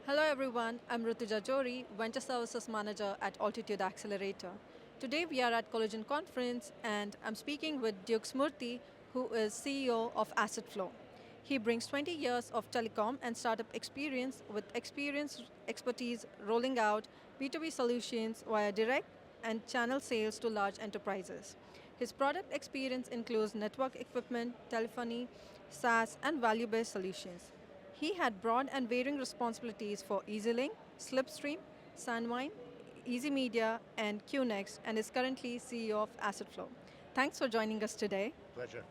Hello everyone, I'm Rutuja Jori, Venture Services Manager at Altitude Accelerator. Today we are at Collision Conference and I'm speaking with Duke Murti, who is CEO of AssetFlo. He brings 20 years of telecom and startup experience with expertise rolling out B2B solutions via direct and channel sales to large enterprises. His product experience includes network equipment, telephony, SaaS, and value based solutions. He had broad and varying responsibilities for EasyLink, Slipstream, Sandvine, Easy Media, and QNext, and is currently CEO of AssetFlo. Thanks for joining us today. Pleasure.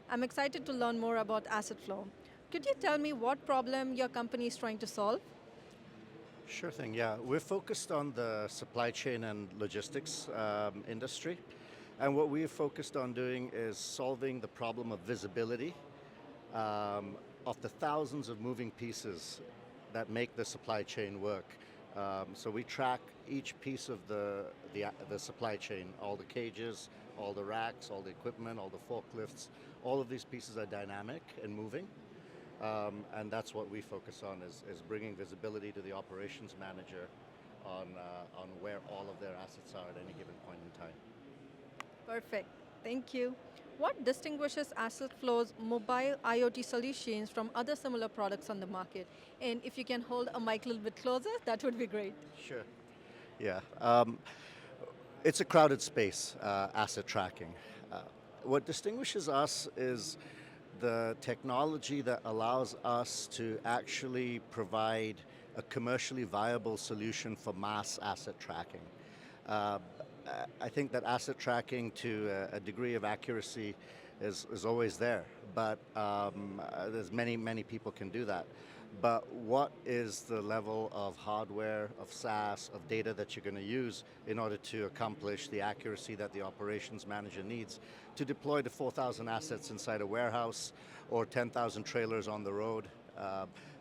I'm excited to learn more about AssetFlo. Could you tell me what problem your company is trying to solve? Sure thing. Yeah, we're focused on the supply chain and logistics industry, and what we're focused on doing is solving the problem of visibility of the thousands of moving pieces that make the supply chain work. So we track each piece of the supply chain, all the cages, all the racks, all the equipment, all the forklifts. All of these pieces are dynamic and moving. And that's what we focus on is bringing visibility to the operations manager on where all of their assets are at any given point in time. Perfect. Thank you. What distinguishes AssetFlow's mobile IoT solutions from other similar products on the market? And if you can hold a mic a little bit closer, that would be great. Sure. Yeah. It's a crowded space, asset tracking. What distinguishes us is the technology that allows us to actually provide a commercially viable solution for mass asset tracking. Uh, I think that asset tracking to a degree of accuracy is always there, but there's many people can do that. But what is the level of hardware, of SaaS, of data that you're going to use in order to accomplish the accuracy that the operations manager needs to deploy the 4,000 assets inside a warehouse or 10,000 trailers on the road?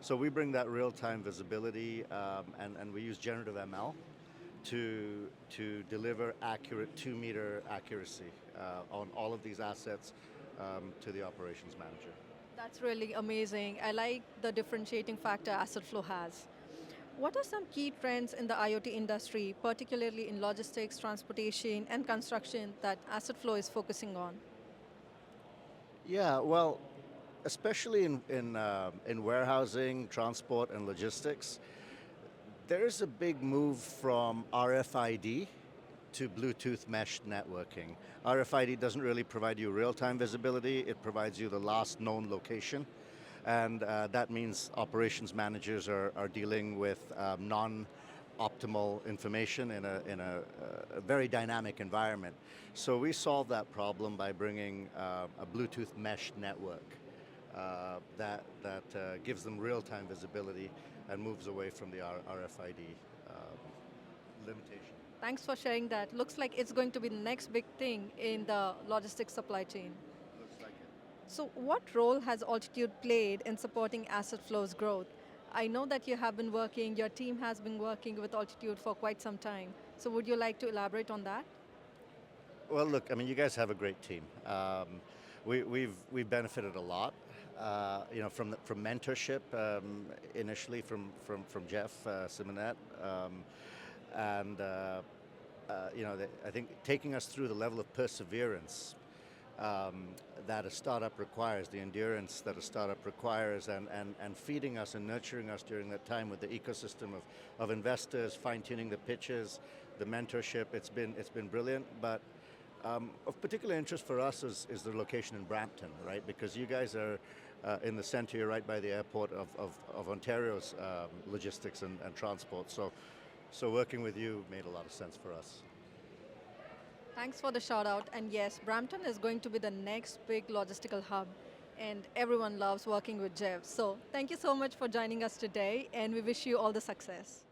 So we bring that real-time visibility, and we use generative ML to deliver accurate 2-meter accuracy on all of these assets to the operations manager. That's really amazing. I like the differentiating factor AssetFlow has. What are some key trends in the IoT industry, particularly in logistics, transportation, and construction, that AssetFlow is focusing on? Yeah, well, especially in warehousing, transport, and logistics, there's a big move from RFID to Bluetooth mesh networking. RFID doesn't really provide you real-time visibility, it provides you the last known location. And that means operations managers are dealing with non-optimal information in a very dynamic environment. So we solve that problem by bringing a Bluetooth mesh network that gives them real-time visibility and moves away from the RFID limitation. Thanks for sharing that. Looks like it's going to be the next big thing in the logistics supply chain. Looks like it. So, what role has Altitude played in supporting AssetFlow's growth? I know that you have been working, your team has been working with Altitude for quite some time. So, would you like to elaborate on that? Well, look, I mean, you guys have a great team. We've benefited a lot, from mentorship initially from Jeff Simonet, and I think taking us through the level of perseverance that a startup requires, the endurance that a startup requires, and feeding us and nurturing us during that time with the ecosystem of investors, fine-tuning the pitches, the mentorship. It's been brilliant, but of particular interest for us is the location in Brampton, right? Because you guys are in the center, you're right by the airport of Ontario's logistics and transport. So working with you made a lot of sense for us. Thanks for the shout out. And yes, Brampton is going to be the next big logistical hub. And everyone loves working with Jeff. So thank you so much for joining us today. And we wish you all the success.